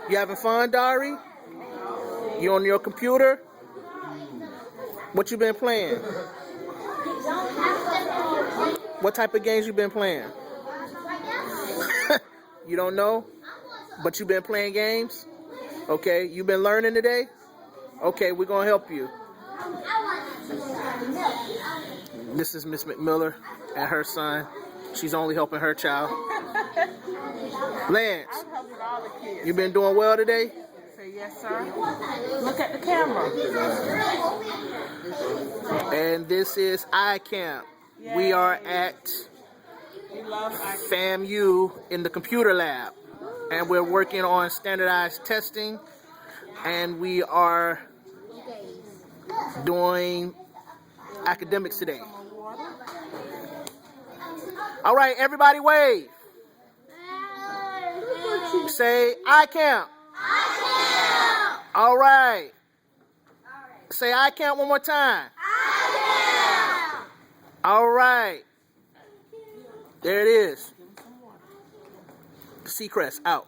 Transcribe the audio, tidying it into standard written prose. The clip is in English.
You having fun, Dari? You on your computer? What you been playing? What type of games you been playing? You don't know? But you been playing games? Okay, you been learning today? Okay, we're gonna help you. This is Miss McMiller and her son. She's only helping her child. Lance, I'm helping all the kids. you been doing well today? Say yes, sir. Look at the camera. And this is iCamp. We are at We love our FAMU in the computer lab. And we're working on standardized testing. And we are doing academics today. All right, everybody wave. Say iCamp. All right. Say iCamp one more time. All right. There it is. Seacrest out.